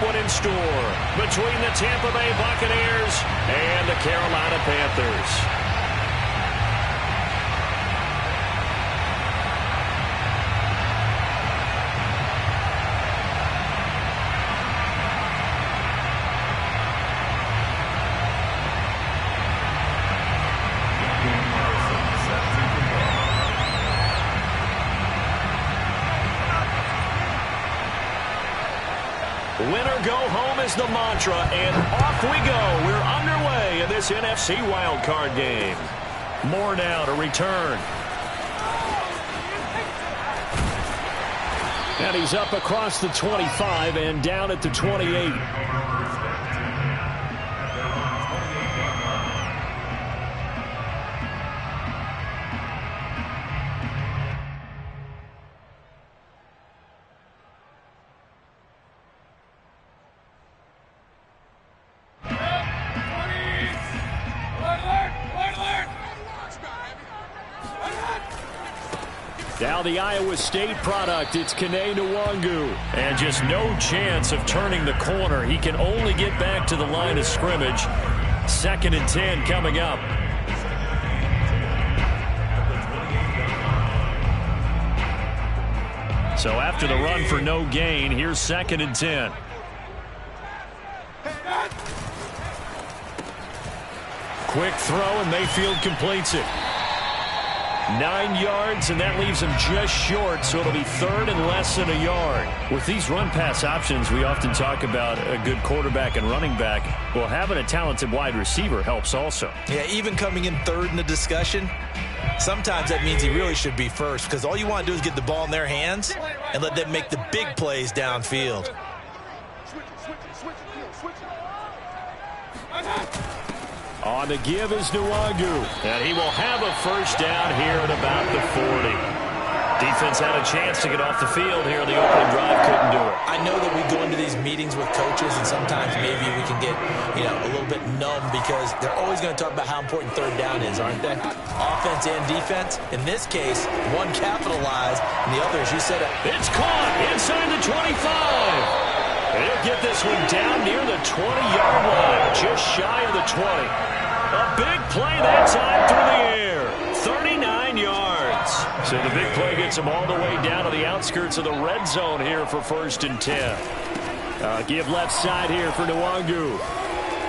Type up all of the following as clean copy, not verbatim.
one in store between the Tampa Bay Buccaneers and the Carolina Panthers. Winner go home is the mantra, and off we go. We're underway in this NFC Wildcard game. More now to return. And he's up across the 25 and down at the 28. Now the Iowa State product, it's Kene Nwangu. And just no chance of turning the corner. He can only get back to the line of scrimmage. 2nd and 10 coming up. So after the run for no gain, here's 2nd and 10. Quick throw, and Mayfield completes it. 9 yards, and that leaves him just short, so it'll be 3rd and less than a yard. With these run-pass options, we often talk about a good quarterback and running back. Well, having a talented wide receiver helps also. Yeah, even coming in 3rd in the discussion, sometimes that means he really should be first, because all you want to do is get the ball in their hands and let them make the big plays downfield. On the give is Nwangu, and he will have a first down here at about the 40. Defense had a chance to get off the field here. The opening drive couldn't do it. I know that we go into these meetings with coaches, and sometimes maybe we can get, a little bit numb because they're always going to talk about how important 3rd down is, aren't they? Offense and defense. In this case, one capitalized, and the other, as you said, it's caught inside the 25. He'll get this one down near the 20-yard line, just shy of the 20. A big play that time through the air. 39 yards. So the big play gets him all the way down to the outskirts of the red zone here for 1st and 10. Give left side here for Nwangu.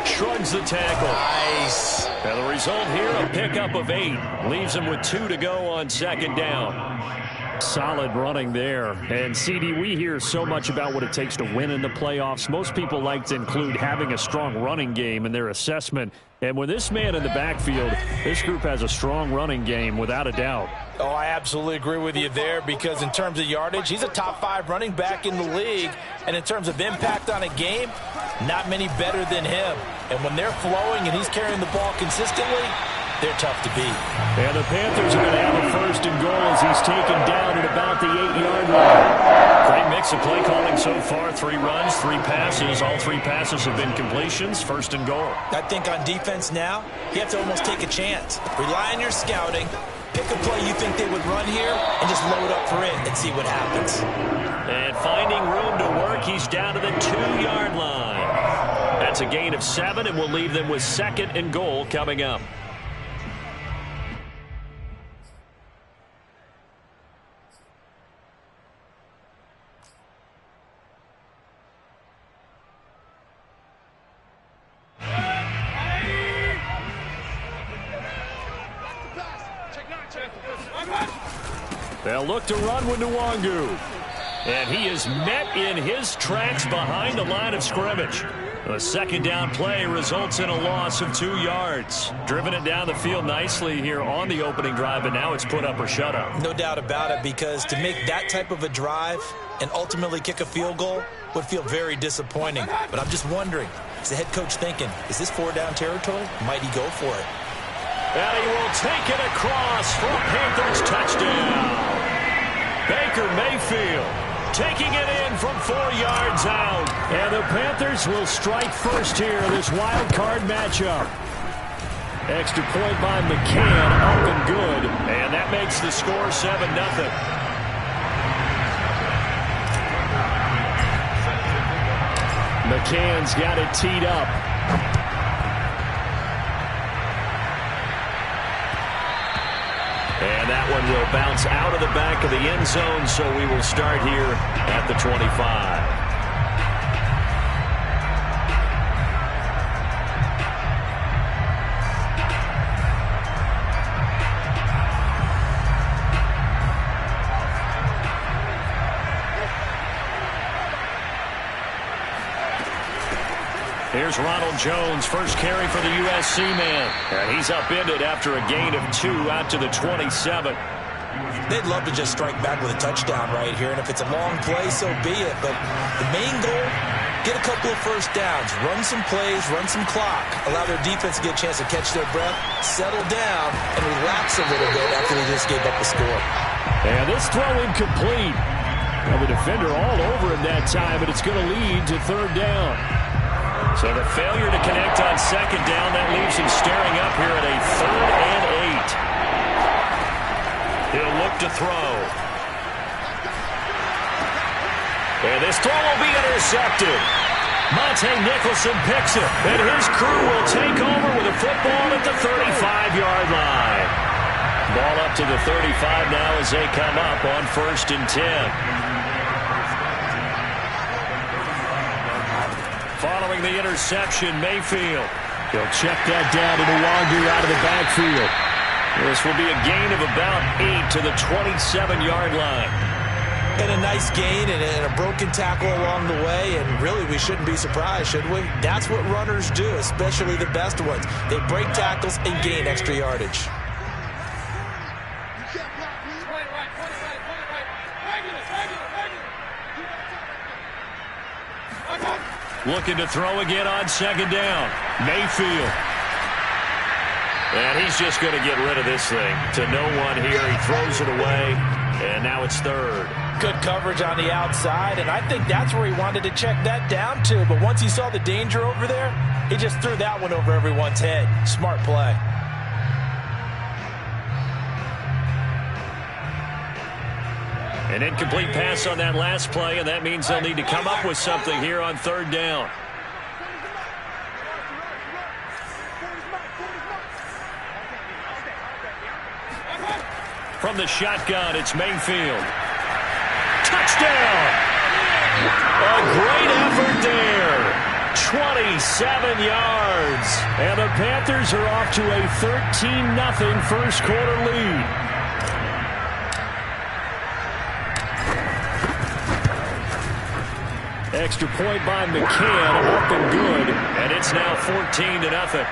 Shrugs the tackle. Nice. And the result here, a pickup of 8. Leaves him with 2 to go on 2nd down. Solid running there. And, CD, we hear so much about what it takes to win in the playoffs. Most people like to include having a strong running game in their assessment. And with this man in the backfield, this group has a strong running game without a doubt. Oh, I absolutely agree with you there because in terms of yardage, he's a top 5 running back in the league. And in terms of impact on a game, not many better than him. And when they're flowing and he's carrying the ball consistently, they're tough to beat. And the Panthers are going to have a 1st and goal as he's taken down at about the 8-yard line. Great mix of play calling so far. 3 runs, 3 passes. All 3 passes have been completions. 1st and goal. I think on defense now, you have to almost take a chance. Rely on your scouting. Pick a play you think they would run here and just load up for it and see what happens. And finding room to work, he's down to the 2-yard line. That's a gain of 7, and we'll leave them with 2nd and goal coming up. They'll look to run with Nwangu. And he is met in his tracks behind the line of scrimmage. The 2nd down play results in a loss of 2 yards. Driven it down the field nicely here on the opening drive, and now it's put up or shut up. No doubt about it, because to make that type of a drive and ultimately kick a field goal would feel very disappointing. But I'm just wondering, is the head coach thinking, is this 4-down territory? Might he go for it? And he will take it across for a Panthers touchdown. Baker Mayfield taking it in from 4 yards out. And the Panthers will strike first here in this wild card matchup. Extra point by McCann, up and good. And that makes the score 7-0. McCann's got it teed up. And that one will bounce out of the back of the end zone, so we will start here at the 25. Here's Ronald Jones, first carry for the USC man. And he's upended after a gain of 2 out to the 27. They'd love to just strike back with a touchdown right here, and if it's a long play, so be it. But the main goal, get a couple of first downs, run some plays, run some clock, allow their defense to get a chance to catch their breath, settle down, and relax a little bit after they just gave up a score. And this throw incomplete. Well, the defender all over him that time, but it's going to lead to third down. So the failure to connect on second down, that leaves him staring up here at a 3rd and 8. He'll look to throw. And this throw will be intercepted. Monte Nicholson picks it, and his crew will take over with a football at the 35-yard line. Ball up to the 35 now as they come up on 1st and 10. Following the interception, Mayfield. He'll check that down to Nwangu out of the backfield. This will be a gain of about 8 to the 27-yard line. And a nice gain and a broken tackle along the way, and really we shouldn't be surprised, should we? That's what runners do, especially the best ones. They break tackles and gain extra yardage. Looking to throw again on second down. Mayfield. And he's just going to get rid of this thing to no one here. He throws it away, and now it's 3rd. Good coverage on the outside, and I think that's where he wanted to check that down to. But once he saw the danger over there, he just threw that one over everyone's head. Smart play. An incomplete pass on that last play, and that means they'll need to come up with something here on 3rd down. From the shotgun, it's Mayfield. Touchdown! A great effort there. 27 yards. And the Panthers are off to a 13-0 first quarter lead. Extra point by McCann, up and good, and it's now 14-0.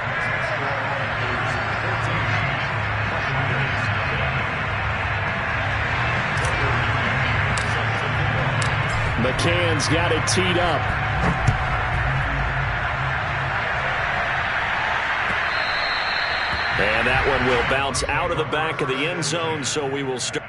McCann's got it teed up. And that one will bounce out of the back of the end zone, so we will start.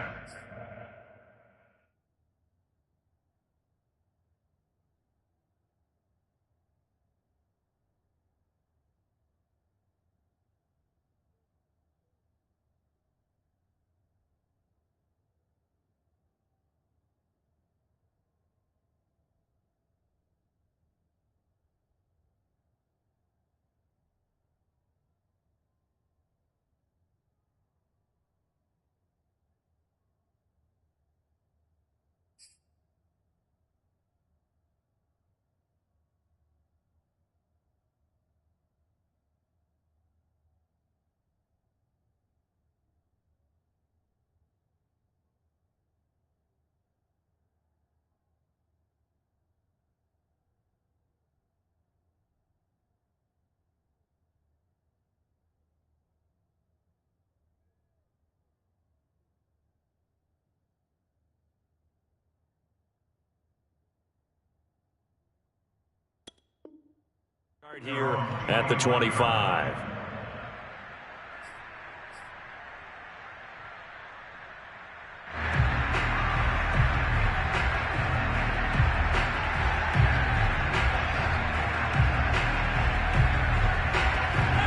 Here at the 25.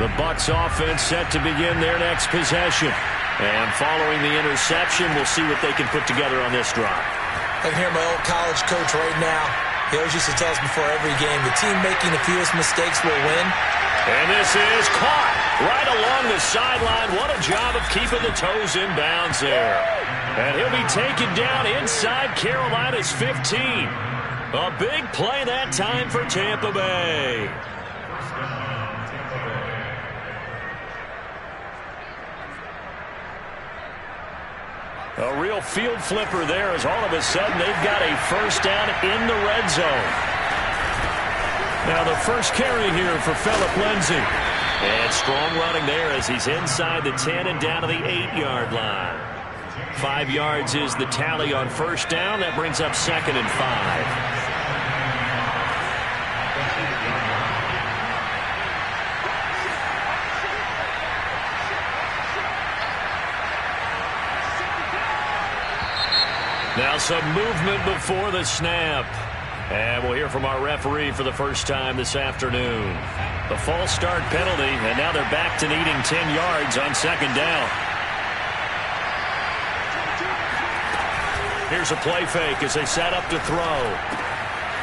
The Bucs offense set to begin their next possession. And following the interception, we'll see what they can put together on this drive. I can hear my old college coach right now. He always used to tell us before every game, the team making the fewest mistakes will win. And this is caught right along the sideline. What a job of keeping the toes in bounds there. And he'll be taken down inside Carolina's 15. A big play that time for Tampa Bay. A real field flipper there as all of a sudden they've got a first down in the red zone. Now the first carry here for Phillip Lindsay. And strong running there as he's inside the 10 and down to the 8-yard line. 5 yards is the tally on first down. That brings up 2nd and 5. Now some movement before the snap. And we'll hear from our referee for the first time this afternoon. The false start penalty, and now they're back to needing 10 yards on 2nd down. Here's a play fake as they set up to throw.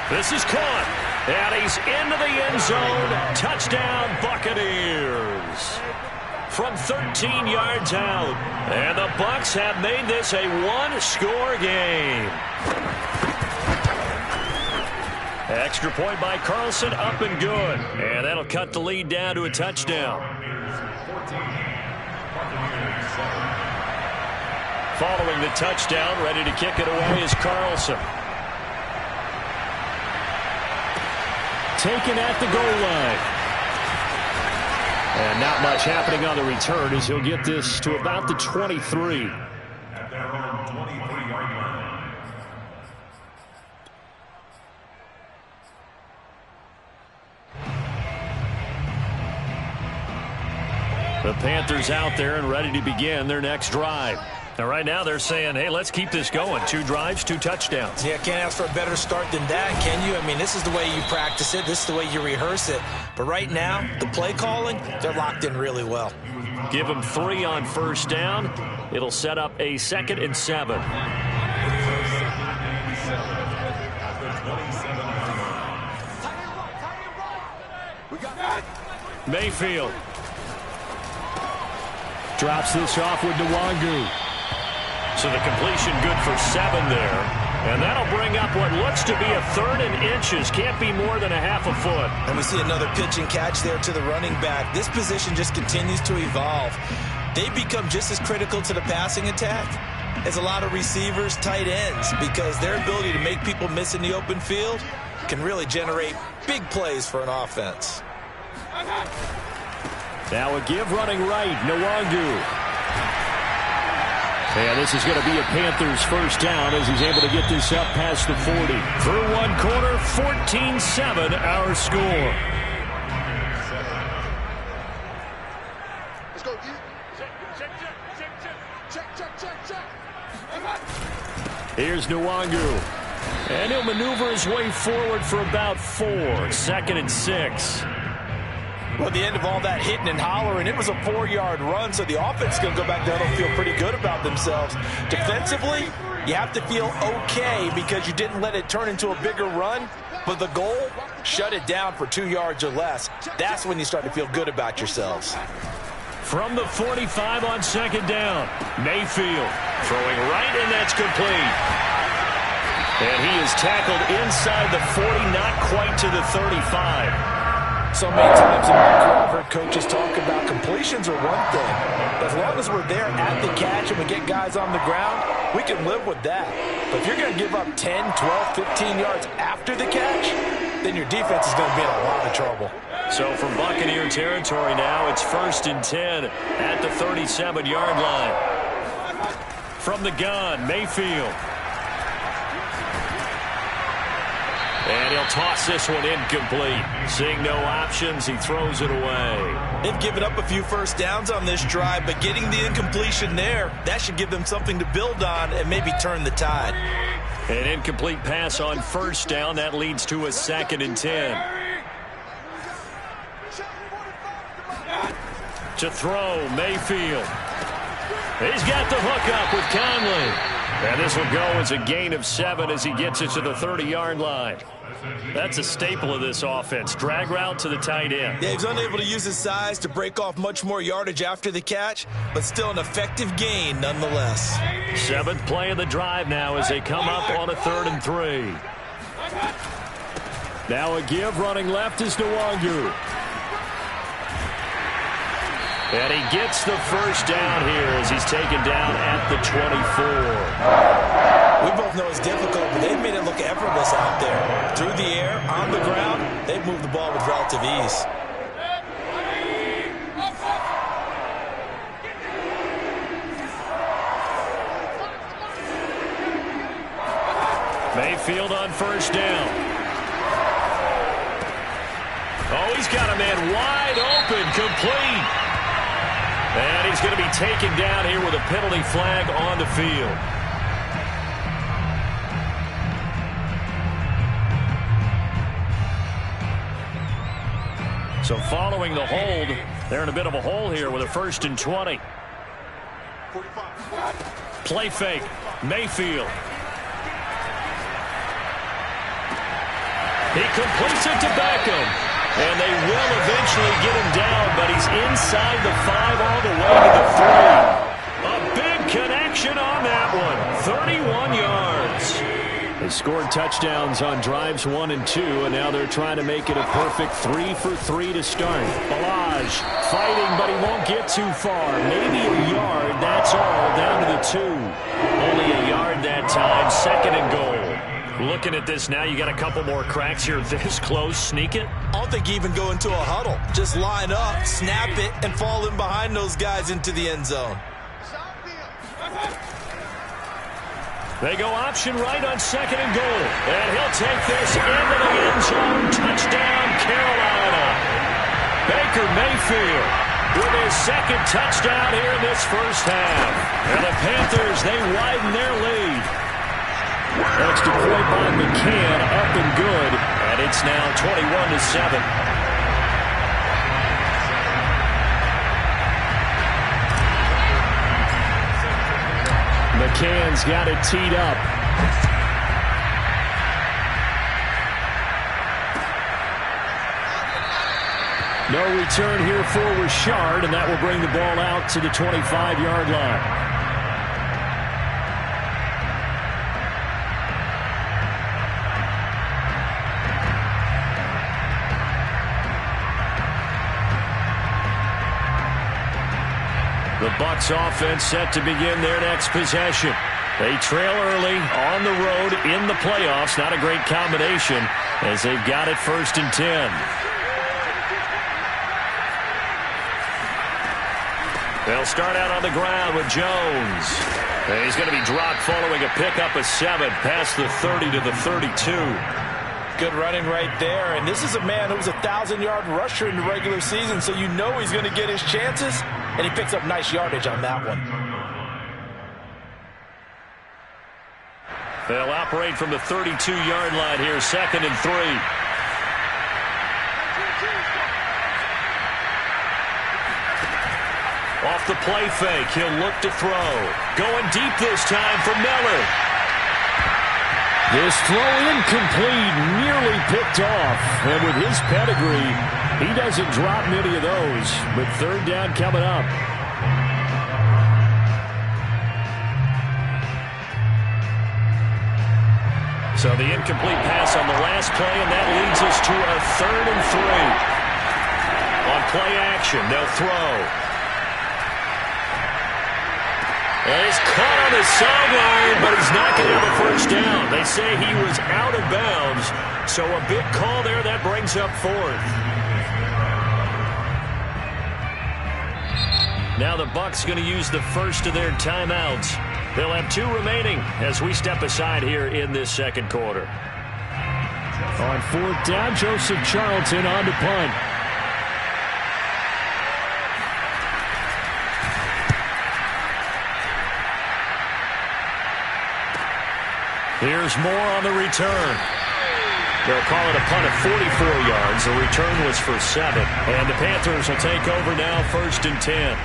This is caught, and he's into the end zone. Touchdown, Buccaneers. From 13 yards out. And the Bucs have made this a one-score game. Extra point by Carlson, up and good. And that'll cut the lead down to a touchdown. Following the touchdown, ready to kick it away is Carlson. Taken at the goal line. And not much happening on the return as he'll get this to about the 23. The Panthers out there and ready to begin their next drive. Now right now they're saying, hey, let's keep this going. 2 drives, 2 touchdowns. Yeah, can't ask for a better start than that, can you? I mean, this is the way you practice it. This is the way you rehearse it. But right now, the play calling, they're locked in really well. Give them 3 on first down. It'll set up a 2nd and 7. Mayfield drops this off with Nwangu. So the completion good for 7 there. And that'll bring up what looks to be a 3rd and inches. Can't be more than a half a foot. And we see another pitch and catch there to the running back. This position just continues to evolve. They become just as critical to the passing attack as a lot of receivers, tight ends, because their ability to make people miss in the open field can really generate big plays for an offense. Now a give running right, Nwangu. And this is going to be a Panthers first down as he's able to get this up past the 40. Through one quarter, 14-7 our score. Let's go. Check. Here's Nwangu. And he'll maneuver his way forward for about 4. 2nd and 6. Well, at the end of all that hitting and hollering, it was a 4-yard run, so the offense is going to go back there and feel pretty good about themselves. Defensively, you have to feel okay because you didn't let it turn into a bigger run, but the goal, shut it down for 2 yards or less. That's when you start to feel good about yourselves. From the 45 on 2nd down, Mayfield throwing right, and that's complete. And he is tackled inside the 40, not quite to the 35. So many times in my career, I've heard coaches talk about completions are one thing. As long as we're there at the catch and we get guys on the ground, we can live with that. But if you're going to give up 10, 12, 15 yards after the catch, then your defense is going to be in a lot of trouble. So from Buccaneer territory now, it's 1st and 10 at the 37-yard line. From the gun, Mayfield. And he'll toss this one incomplete. Seeing no options, he throws it away. They've given up a few first downs on this drive, but getting the incompletion there, that should give them something to build on and maybe turn the tide. An incomplete pass on first down. That leads to a 2nd and 10. To throw, Mayfield. He's got the hook up with Conley. And this will go as a gain of 7 as he gets it to the 30-yard line. That's a staple of this offense. Drag route to the tight end. Yeah, he's unable to use his size to break off much more yardage after the catch, but still an effective gain nonetheless. 7th play of the drive now as they come up on a 3rd and 3. Now a give running left is Nwangu. And he gets the first down here as he's taken down at the 24. We both know it's difficult, but they've made it look effortless out there. Through the air, on the ground, they've moved the ball with relative ease. Mayfield on first down. Oh, he's got a man wide open, complete. And he's going to be taken down here with a penalty flag on the field. So following the hold, they're in a bit of a hole here with a 1st and 20. Play fake, Mayfield. He completes it to Beckham. And they will eventually get him down, but he's inside the 5 all the way to the 3. A big connection on that one. 31 yards. They scored touchdowns on drives 1 and 2, and now they're trying to make it a perfect 3 for 3 to start. Balaj fighting, but he won't get too far. Maybe a yard, that's all, down to the 2. Only a yard that time, 2nd and goal. Looking at this now, you got a couple more cracks here this close. Sneak it? I don't think you even go into a huddle. Just line up, snap it, and fall in behind those guys into the end zone. They go option right on 2nd and goal. And he'll take this into the end zone. Touchdown, Carolina. Baker Mayfield with his 2nd touchdown here in this first half. And the Panthers, they widen their lead. Extra point by McCann, up and good, and it's now 21-7. McCann's got it teed up. No return here for Richard, and that will bring the ball out to the 25-yard line. The Bucs offense set to begin their next possession. They trail early on the road in the playoffs. Not a great combination as they've got it 1st and 10. They'll start out on the ground with Jones. And he's going to be dropped following a pickup of 7 past the 30 to the 32. Good running right there. And this is a man who was a 1,000-yard rusher in the regular season, so you know he's going to get his chances. And he picks up nice yardage on that one. They'll operate from the 32-yard line here, 2nd and 3. Off the play fake, he'll look to throw. Going deep this time for Miller. This throw incomplete, nearly picked off. And with his pedigree, he doesn't drop many of those, but 3rd down coming up. So the incomplete pass on the last play, and that leads us to a 3rd and 3. On play action, they'll throw. And he's caught on the sideline, but he's not going to have a 1st down. They say he was out of bounds, so a big call there that brings up 4th. Now the Bucs going to use the first of their timeouts. They'll have 2 remaining as we step aside here in this 2nd quarter. On 4th down, Joseph Charlton on to punt. Here's Moore on the return. They'll call it a punt of 44 yards. The return was for 7. And the Panthers will take over now, 1st and 10.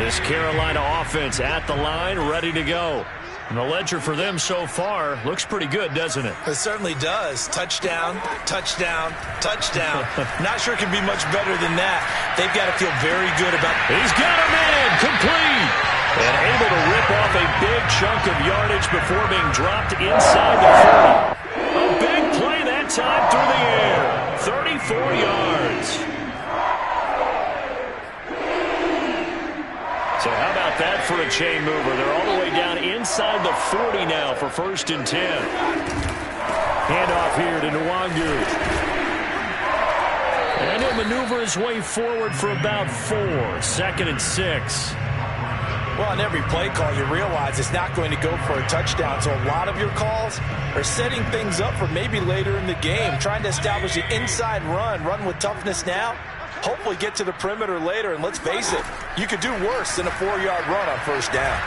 This Carolina offense at the line, ready to go. And the ledger for them so far looks pretty good, doesn't it? It certainly does. Touchdown, touchdown, touchdown. Not sure it can be much better than that. They've got to feel very good about it. He's got him in, complete. And able to rip off a big chunk of yardage before being dropped inside the 40. A big play that time through the air. 34 yards. So how about that for a chain mover? They're all the way down inside the 40 now for 1st and 10. Handoff here to Nwangu. And he'll maneuver his way forward for about 4. 2nd and 6. Well, on every play call, you realize it's not going to go for a touchdown. So a lot of your calls are setting things up for maybe later in the game, trying to establish an inside run with toughness now. Hopefully get to the perimeter later, and let's face it, you could do worse than a 4-yard run on 1st down.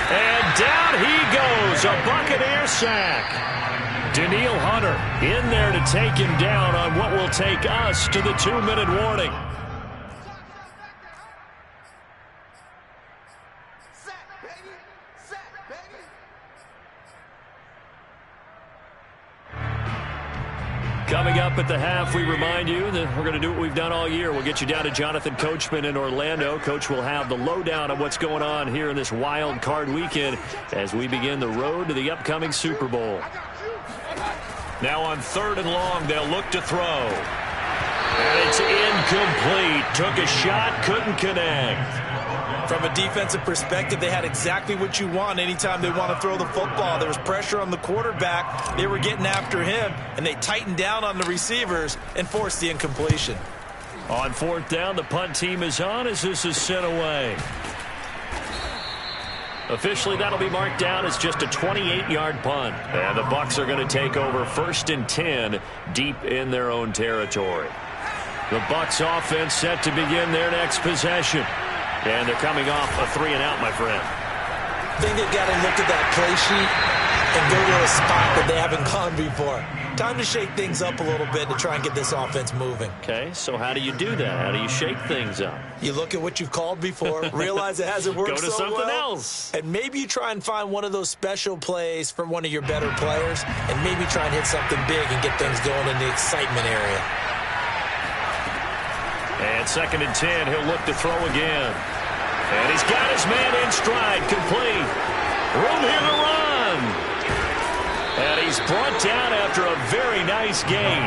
And down he goes, a Buccaneer sack. Danielle Hunter in there to take him down on what will take us to the 2-minute warning. Coming up at the half, we remind you that we're going to do what we've done all year. We'll get you down to Jonathan Coachman in Orlando. Coach will have the lowdown on what's going on here in this wild card weekend as we begin the road to the upcoming Super Bowl. Now on 3rd and long, they'll look to throw. And it's incomplete. Took a shot, couldn't connect. From a defensive perspective, they had exactly what you want anytime they want to throw the football. There was pressure on the quarterback. They were getting after him, and they tightened down on the receivers and forced the incompletion. On 4th down, the punt team is on as this is sent away. Officially, that'll be marked down as just a 28-yard punt. And the Bucs are going to take over 1st and 10 deep in their own territory. The Bucs offense set to begin their next possession. And they're coming off a 3-and-out, my friend. I think they've got to look at that play sheet and go to a spot that they haven't gone before. Time to shake things up a little bit to try and get this offense moving. Okay, so how do you do that? How do you shake things up? You look at what you've called before, realize it hasn't worked so well. Go to something else. And maybe you try and find one of those special plays for one of your better players, and maybe try and hit something big and get things going in the excitement area. And 2nd and 10, he'll look to throw again. And he's got his man in stride, complete. Room here to run. And he's brought down after a very nice gain.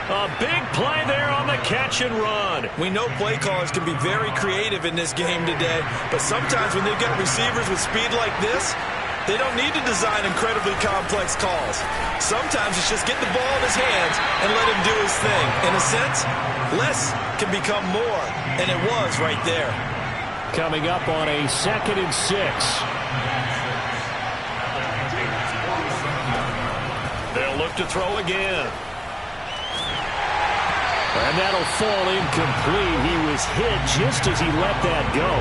A big play there on the catch and run. We know play callers can be very creative in this game today, but sometimes when they've got receivers with speed like this, they don't need to design incredibly complex calls. Sometimes it's just get the ball in his hands and let him do his thing. In a sense, less can become more, and it was right there. Coming up on a 2nd and 6. They'll look to throw again. And that'll fall incomplete. He was hit just as he let that go.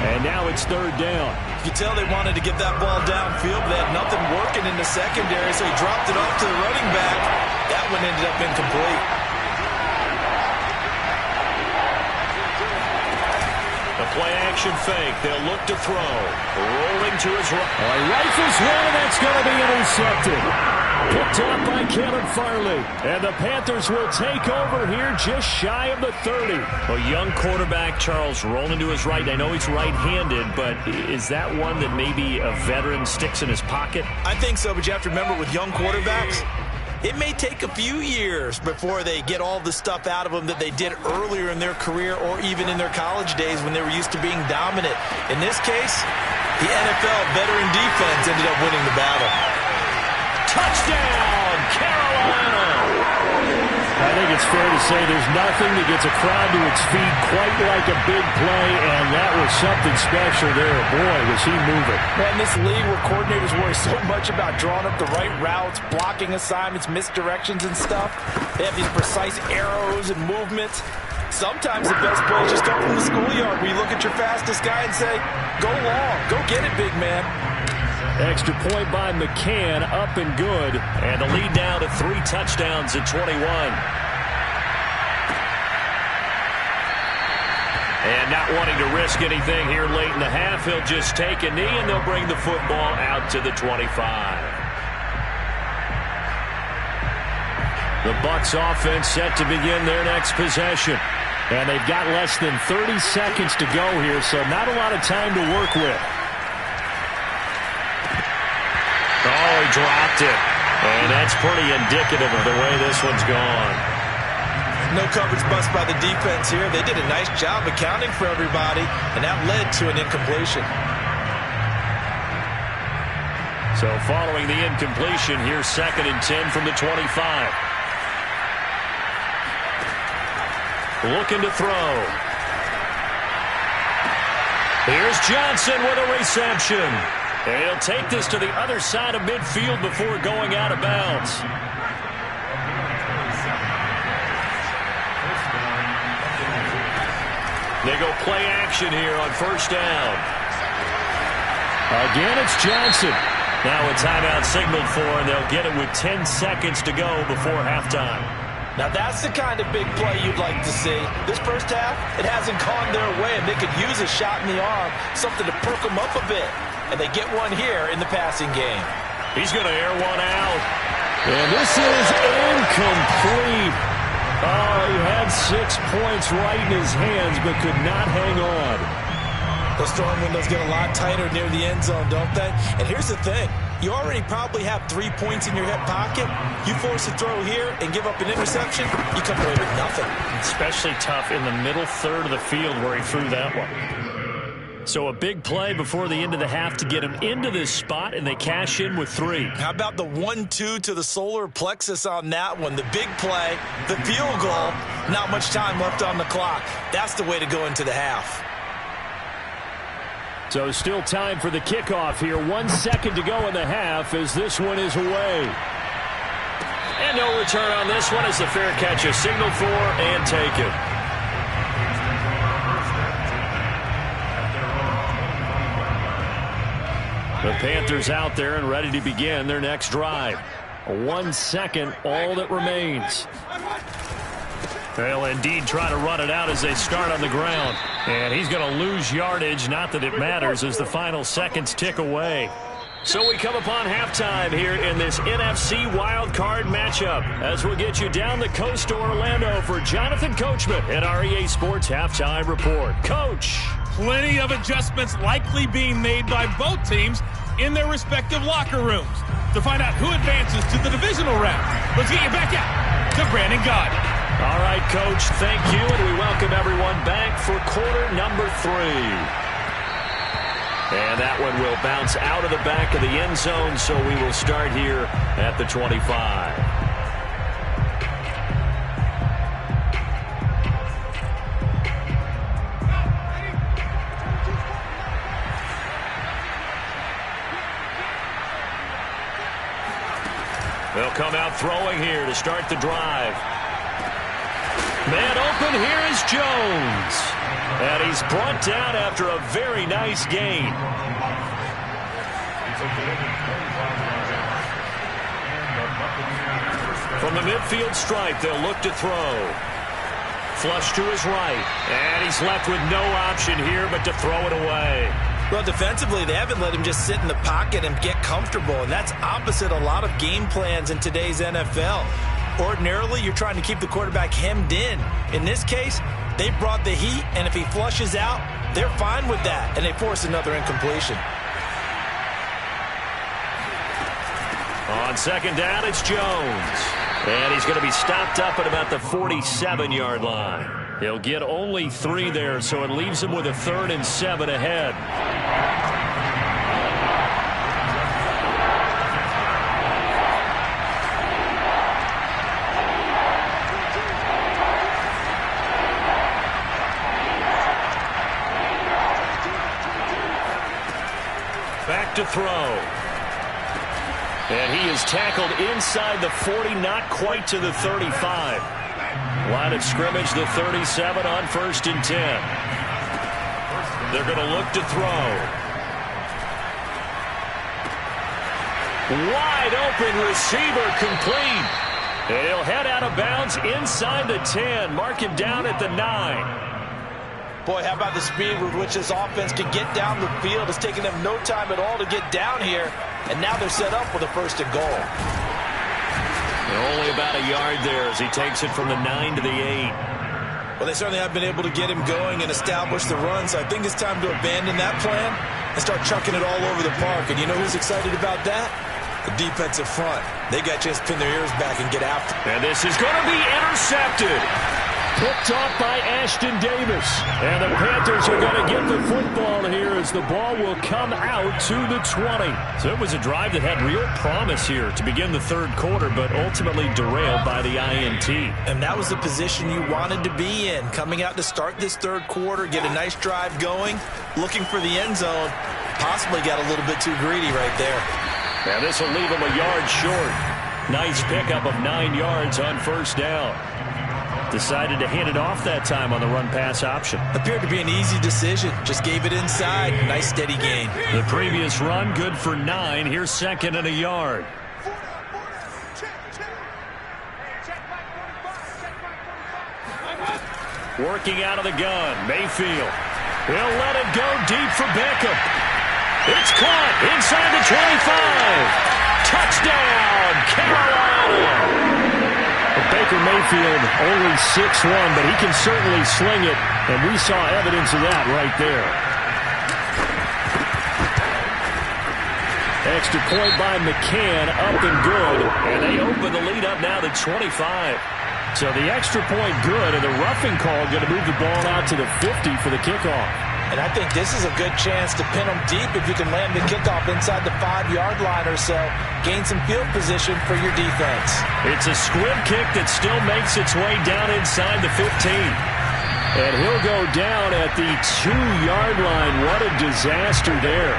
And now it's 3rd down. You could tell they wanted to get that ball downfield, but they had nothing working in the secondary, so he dropped it off to the running back. That one ended up incomplete. The play-action fake. They'll look to throw. Rolling to his right. Rifles one, and that's going to be intercepted. Picked up by Caleb Farley. And the Panthers will take over here just shy of the 30. A young quarterback, Charles, rolling to his right. I know he's right-handed, but is that one that maybe a veteran sticks in his pocket? I think so, but you have to remember with young quarterbacks, it may take a few years before they get all the stuff out of them that they did earlier in their career or even in their college days when they were used to being dominant. In this case, the NFL veteran defense ended up winning the battle. Touchdown, Carolina! I think it's fair to say there's nothing that gets a crowd to its feet quite like a big play, and that was something special there. Boy, was he moving. In this league where coordinators worry so much about drawing up the right routes, blocking assignments, misdirections and stuff, they have these precise arrows and movements. Sometimes the best plays just come from the schoolyard where you look at your fastest guy and say, go long, go get it, big man. Extra point by McCann, up and good. And the lead down to 3 touchdowns at 21. And not wanting to risk anything here late in the half, he'll just take a knee, and they'll bring the football out to the 25. The Bucs offense set to begin their next possession. And they've got less than 30 seconds to go here, so not a lot of time to work with. Oh, he dropped it. And that's pretty indicative of the way this one's gone. No coverage bust by the defense here. They did a nice job accounting for everybody, and that led to an incompletion. So following the incompletion, here's 2nd and 10 from the 25. Looking to throw. Here's Johnson with a reception. And he'll take this to the other side of midfield before going out of bounds. They go play action here on 1st down. Again, it's Johnson. Now a timeout signaled for, and they'll get it with 10 seconds to go before halftime. Now that's the kind of big play you'd like to see. This first half, it hasn't gone their way, and they could use a shot in the arm, something to perk them up a bit. And they get one here in the passing game. He's going to air one out. And this is incomplete. Oh, he had 6 points right in his hands, but could not hang on. Those throwing windows get a lot tighter near the end zone, don't they? And here's the thing. You already probably have 3 points in your hip pocket. You force a throw here and give up an interception, you come away with nothing. Especially tough in the middle third of the field where he threw that one. So a big play before the end of the half to get him into this spot, and they cash in with 3. How about the 1-2 to the solar plexus on that one? The big play, the field goal, not much time left on the clock. That's the way to go into the half. So still time for the kickoff here. 1 second to go in the half as this one is away. And no return on this one as the fair catch is signaled for and taken. The Panthers out there and ready to begin their next drive. 1 second, all that remains. They'll indeed try to run it out as they start on the ground. And he's going to lose yardage, not that it matters, as the final seconds tick away. So we come upon halftime here in this NFC Wildcard matchup as we'll get you down the coast to Orlando for Jonathan Coachman at our EA Sports Halftime Report. Coach. Plenty of adjustments likely being made by both teams in their respective locker rooms. To find out who advances to the divisional round, let's get you back out to Brandon Gaudin. All right, Coach, thank you, and we welcome everyone back for quarter number 3. And that one will bounce out of the back of the end zone, so we will start here at the 25. They'll come out throwing here to start the drive. Man open, here is Jones. And he's brought down after a very nice gain. From the midfield stripe, they'll look to throw. Flush to his right. And he's left with no option here but to throw it away. Well, defensively, they haven't let him just sit in the pocket and get comfortable, and that's opposite a lot of game plans in today's NFL. Ordinarily, you're trying to keep the quarterback hemmed in. In this case, they brought the heat, and if he flushes out, they're fine with that, and they force another incompletion. On second down, it's Jones. And he's going to be stopped up at about the 47-yard line. He'll get only 3 there, so it leaves him with a 3rd and 7 ahead. Back to throw. And he is tackled inside the 40, not quite to the 35. Line of scrimmage, the 37 on 1st and 10. They're going to look to throw. Wide open receiver complete. And he'll head out of bounds inside the 10. Mark him down at the 9. Boy, how about the speed with which this offense can get down the field? It's taking them no time at all to get down here, and now they're set up with a 1st and goal. And only about a yard there as he takes it from the 9 to the 8. Well, they certainly have been able to get him going and establish the run, so I think it's time to abandon that plan and start chucking it all over the park. And you know who's excited about that? The defensive front. They got to just pin their ears back and get after it. And this is going to be intercepted. Picked off by Ashton Davis. And the Panthers are going to get the football here as the ball will come out to the 20. So it was a drive that had real promise here to begin the 3rd quarter, but ultimately derailed by the INT. And that was the position you wanted to be in. Coming out to start this 3rd quarter, get a nice drive going, looking for the end zone. Possibly got a little bit too greedy right there. And this will leave him a yard short. Nice pickup of 9 yards on 1st down. Decided to hand it off that time on the run-pass option. Appeared to be an easy decision. Just gave it inside. Nice steady gain. The previous run, good for 9. Here's 2nd and a yard. Working out of the gun, Mayfield. He'll let it go deep for Beckham. It's caught inside the 25. Touchdown, Carolina. Baker Mayfield only 6'1", but he can certainly sling it, and we saw evidence of that right there. Extra point by McCann, up and good, and they open the lead up now to 25. So the extra point good, and the roughing call going to move the ball out to the 50 for the kickoff. And I think this is a good chance to pin them deep if you can land the kickoff inside the 5-yard line or so. Gain some field position for your defense. It's a squib kick that still makes its way down inside the 15. And he'll go down at the 2-yard line. What a disaster there.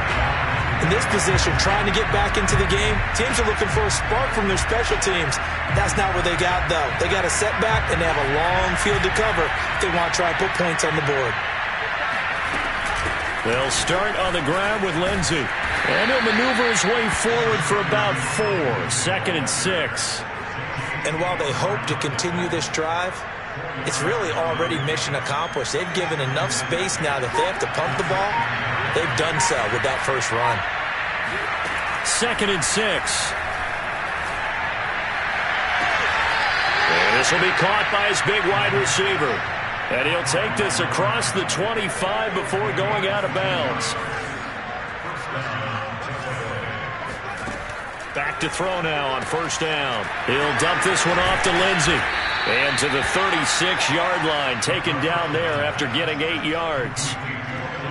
In this position, trying to get back into the game, teams are looking for a spark from their special teams. That's not what they got, though. They got a setback, and they have a long field to cover if they want to try and put points on the board. They'll start on the ground with Lindsey. And he'll maneuver his way forward for about 4. 2nd and 6. And while they hope to continue this drive, it's really already mission accomplished. They've given enough space now that they have to pump the ball. They've done so with that first run. 2nd and 6. And this will be caught by his big wide receiver. And he'll take this across the 25 before going out of bounds. Back to throw now on 1st down. He'll dump this one off to Lindsey. And to the 36-yard line, taken down there after getting 8 yards.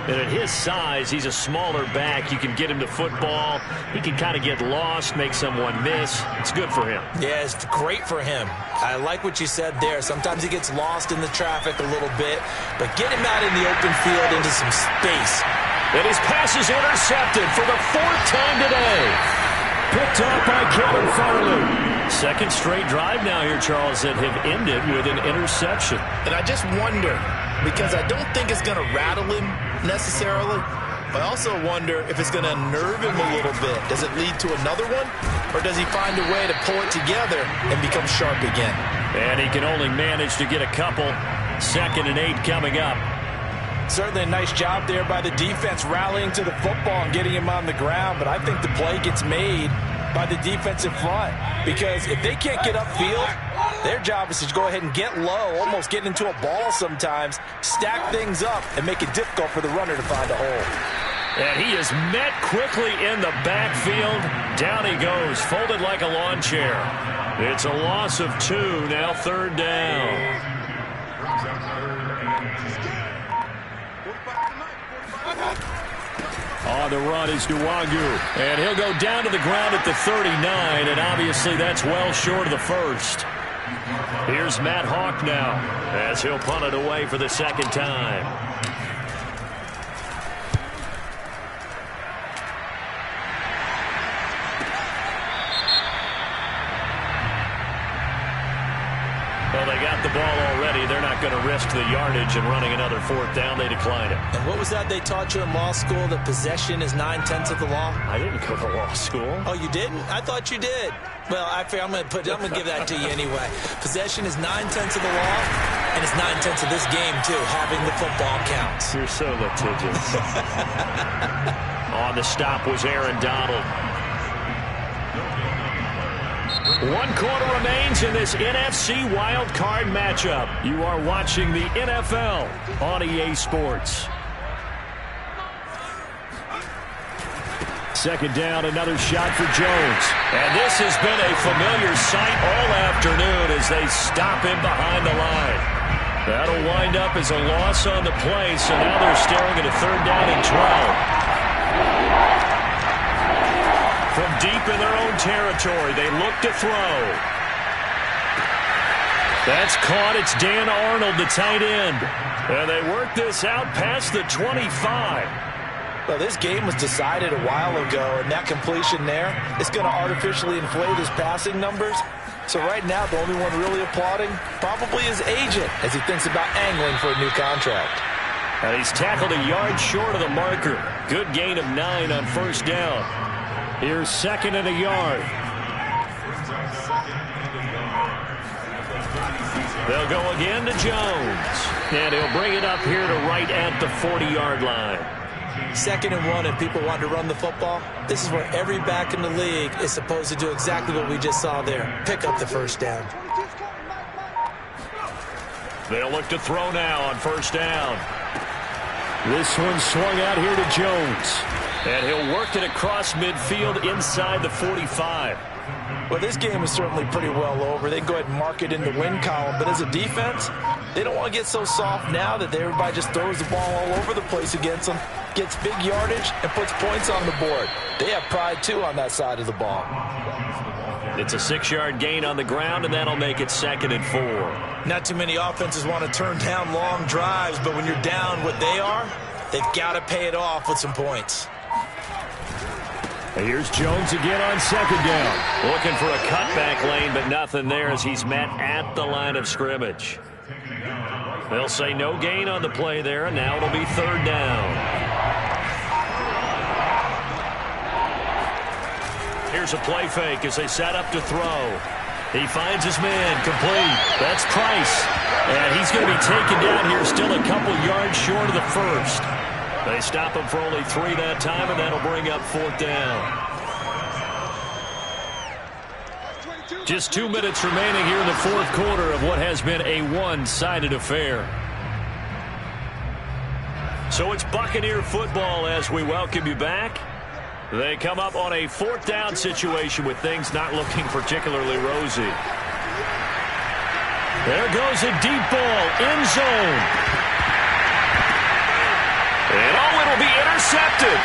And at his size, he's a smaller back. You can get him to football. He can kind of get lost, make someone miss. It's good for him. Yeah, it's great for him. I like what you said there. Sometimes he gets lost in the traffic a little bit, but get him out in the open field into some space. And his pass is intercepted for the 4th time today. Picked off by Kevin Farley. 2nd straight drive now here, Charles, that have ended with an interception. And I just wonder, because I don't think it's going to rattle him necessarily, but I also wonder if it's going to unnerve him a little bit. Does it lead to another one, or does he find a way to pull it together and become sharp again? And he can only manage to get a couple. 2nd and 8 coming up. Certainly a nice job there by the defense rallying to the football and getting him on the ground, but I think the play gets made by the defensive front, because if they can't get upfield, their job is to go ahead and get low, almost get into a ball sometimes, stack things up, and make it difficult for the runner to find a hole. And he is met quickly in the backfield. Down he goes, folded like a lawn chair. It's a loss of 2, now 3rd down. On the run is Nwagu. And he'll go down to the ground at the 39, and obviously that's well short of the 1st. Here's Matt Hawk now as he'll punt it away for the 2nd time. Well, they got the ball already. They're not going to risk the yardage and running another fourth down. They decline it. And what was that they taught you in law school, that possession is 9/10 of the law? I didn't go to law school. Oh, you didn't? I thought you did. Well, I'm going to give that to you anyway. Possession is 9/10 of the law, and it's 9/10 of this game, too. Having the football counts. You're so litigious. On the stop was Aaron Donald. 1 quarter remains in this NFC Wildcard matchup. You are watching the NFL on EA Sports. Second down, another shot for Jones. And this has been a familiar sight all afternoon as they stop him behind the line. That'll wind up as a loss on the play, so now they're staring at a 3rd down and 12. From deep in their own territory, they look to throw. That's caught. It's Dan Arnold, the tight end. And they work this out past the 25. Well, this game was decided a while ago, and that completion there is going to artificially inflate his passing numbers. So right now, the only one really applauding probably his agent as he thinks about angling for a new contract. And he's tackled a yard short of the marker. Good gain of 9 on 1st down. Here's 2nd and a yard. They'll go again to Jones. And he'll bring it up here to right at the 40-yard line. 2nd and 1, and people want to run the football. This is where every back in the league is supposed to do exactly what we just saw there. Pick up the 1st down. They'll look to throw now on 1st down. This one swung out here to Jones. And he'll work it across midfield inside the 45. Well, this game is certainly pretty well over. They can go ahead and mark it in the win column. But as a defense, they don't want to get so soft now that everybody just throws the ball all over the place against them, gets big yardage, and puts points on the board. They have pride, too, on that side of the ball. It's a 6-yard gain on the ground, and that'll make it 2nd and 4. Not too many offenses want to turn down long drives, but when you're down what they are, they've got to pay it off with some points. Here's Jones again on 2nd down. Looking for a cutback lane, but nothing there as he's met at the line of scrimmage. They'll say no gain on the play there, and now it'll be 3rd down. Here's a play fake as they set up to throw. He finds his man, complete. That's Price. And he's going to be taken down here, still a couple yards short of the 1st. They stop him for only 3 that time, and that'll bring up 4th down. Just 2 minutes remaining here in the 4th quarter of what has been a one-sided affair. So it's Buccaneer football as we welcome you back. They come up on a 4th down situation with things not looking particularly rosy. There goes a deep ball, end zone. And it'll be intercepted.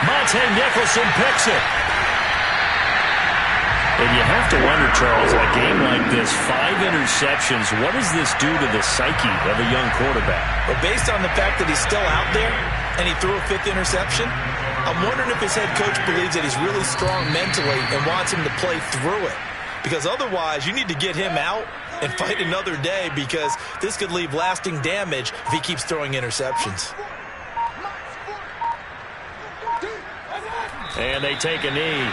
Monte Nicholson picks it. And you have to wonder, Charles, in a game like this, 5 interceptions, what does this do to the psyche of a young quarterback? But based on the fact that he's still out there and he threw a 5th interception, I'm wondering if his head coach believes that he's really strong mentally and wants him to play through it. Because otherwise, you need to get him out and fight another day, because this could leave lasting damage if he keeps throwing interceptions. And they take a knee.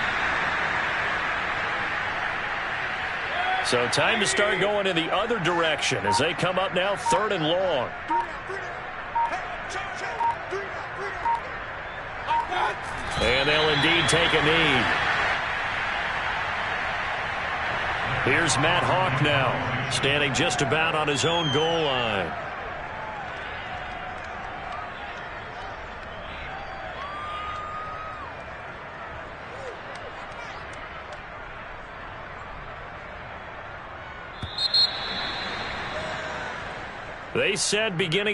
So time to start going in the other direction as they come up now 3rd and long. And they'll indeed take a knee. Here's Matt Hawk now, standing just about on his own goal line. They said beginning